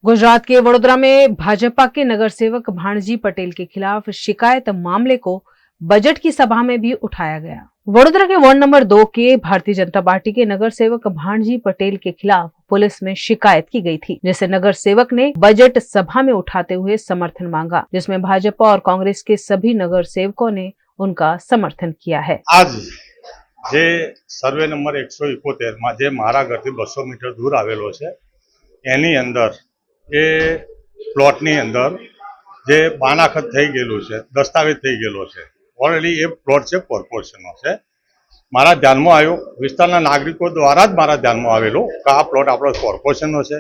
गुजरात के वडोदरा में भाजपा के नगर सेवक भाणजी पटेल के खिलाफ शिकायत मामले को बजट की सभा में भी उठाया गया। वडोदरा के वार्ड नंबर 2 के भारतीय जनता पार्टी के नगर सेवक भाणजी पटेल के खिलाफ पुलिस में शिकायत की गई थी, जिसे नगर सेवक ने बजट सभा में उठाते हुए समर्थन मांगा, जिसमें भाजपा और कांग्रेस के सभी नगर सेवकों ने उनका समर्थन किया है। आज जे सर्वे नंबर 171 में जे मारा घरथी 200 मीटर दूर आवेलो छे एनी अंदर ए प्लॉटनी अंदर जे बानाखत थई गेलुं छे, दस्तावेज थई गेलो छे। ऑलरेडी ए प्लॉट छे कॉर्पोरेशननो छे। मारा ध्यानमां आव्यो, विस्ताરના नागरिको द्वारा ज मारा ध्यानमां आवेलो के आ प्लॉट आपणो कॉर्पोरेशननो छे।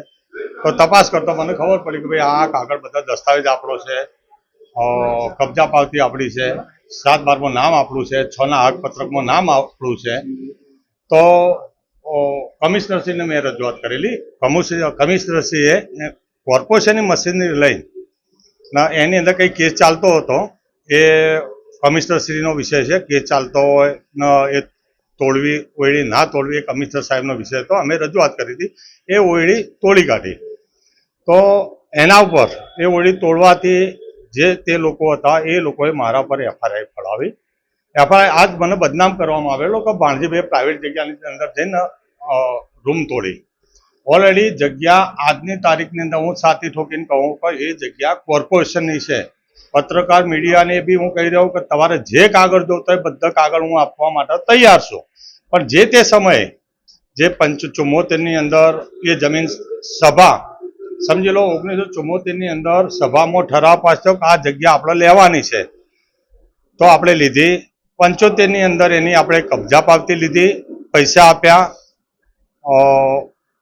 तो तपास करता मने खबर पड़ी कि भाई आ कागळ बधा दस्तावेज आपणो छे, कब्जा पावती आपणी छे, 7/12 में नाम आपणुं छे, 6 ना हक पत्रक में नाम आपणुं छे। तो कमिश्नरश्रीने मैं रजूआत करेली। कमिश्नरश्रीए कॉर्पोरेशननी मशीनरी लईने एनी अंदर कई केस चालतो हतो, ए कमिश्नरश्रीनो विषय छे। केस चालतो होय ने ए तोड़वी ओयडी ना तोड़वी ए कमिश्नर साहेबनो विषय हतो। अमे रजूआत करी हती, ए ओयडी तोड़ी काढी। तो एना उपर ए ओयडी तोड़वाथी जे ते लोको हता ए लोकोए मारा पर एफआईआर फड़ावी। एफआईआर आज मने बदनाम करवामां आवेलो के भाणजीभाई प्राइवेट जग्यानी अंदर जईने रूम तोड़ी। ऑलरेडी जग्या आजनी तारीखनी अंदर हूँ छाती ठोकीने कहूँ के ए जग्या कॉर्पोरेशननी छे। पत्रकार मीडियाने बी हूँ कही रह्यो के तमारे जे कागळ जोईता होय बधा कागळ हूँ आपवा माटे तैयार छुं, पण जे ते समये जे 75 ની अंदर ये जमीन सभा समझी लो 1974 ની अंदर सभामां ठराव पास थयो के आ जग्या आपणे लेवानी छे, तो आपणे लीधी। 75 ની अंदर एनी आपणे कब्जा पावती लीधी, पैसा आप्या।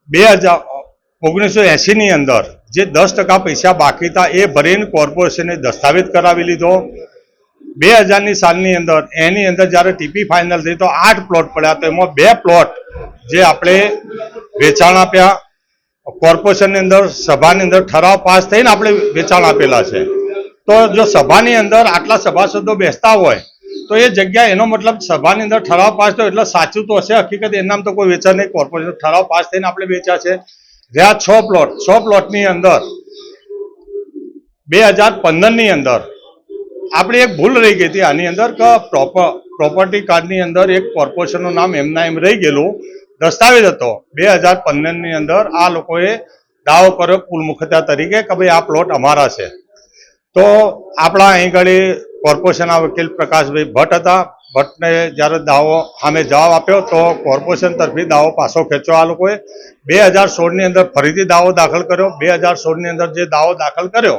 1980 ની अंदर जे 10% पैसा बाकी था ए भरीने कॉर्पोरेशने दस्तावेज करावी लीधो। 2000 सालनी अंदर एनी अंदर ज्यारे टीपी फाइनल थी तो 8 प्लॉट पड्या, तो एमां 2 प्लॉट जे आपणे वेचाण आप्या। कॉर्पोरेशन अंदर सभानी अंदर ठराव पास थईने आपणे वेचाण आपेला छे। तो जो सभानी अंदर आटला सभासदो बेसता होय तो ये जग्या एनो मतलब सभानी अंदर ठराव पास थयो એટલે સાચું તો હશે, હકીકત એનામ તો કોઈ વેચા નહીં। કોર્પોરેશન ठराव पास થઈને આપણે વેચ્યા છે। જ્યાં 6 પ્લોટની અંદર 2015 ની અંદર આપણી એક ભૂલ રહી ગઈ હતી આની અંદર કે પ્રોપર્ટી કાર્ડની અંદર એક કોર્પોરેશનનું નામ એમના એમ રહી ગયેલું, દસ્તાવેજ હતો। 2015 ની અંદર આ લોકોએ દાવો કર્યો કુલ મુખત્યા તરીકે કે ભાઈ આ પ્લોટ અમારા છે। तो आपणा અહીં ઘડી કોર્પોરેશનના વકીલ પ્રકાશભાઈ ભટ્ટ હતા। ભટ્ટને જ્યારે દાવો સામે જવાબ આપ્યો તો કોર્પોરેશન તરફી દાવો પાછો ખેંચ્યો આ લોકોએ। 2016 ની અંદર ફરીથી દાવો દાખલ કર્યો। 2016 ની અંદર જે દાવો દાખલ કર્યો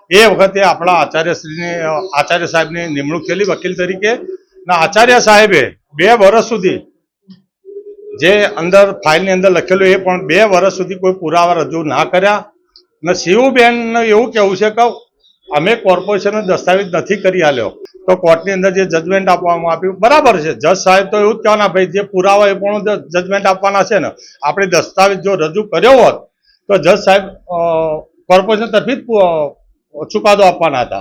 એ વખતે આપણા આચાર્ય સાહેબની નિમણૂક થયેલી વકીલ તરીકે ને આચાર્ય સાહેબે 2 વર્ષ સુધી જે અંદર ફાઇલની અંદર લખેલું એ પણ 2 વર્ષ સુધી કોઈ પુરાવા રજૂ ના કર્યા ને શિવુબેનનું એવું કહેવું છે કે અમે કોર્પોરેશનનો દસ્તાવેજ નથી કરી આલ્યો। तो कोर्टनी अंदर जे जजमेंट आपवामां आप्युं बराबर छे। जज साहेब तो एवुं ज कहेवाना भाई जे पुरावा ए पण जजमेंट आपवाना छे ने, आपणे दस्तावेज जो रजू कर्यो होत तो जज साहेब कोर्पोरेशन तरफी चुकादो आपवाना हता।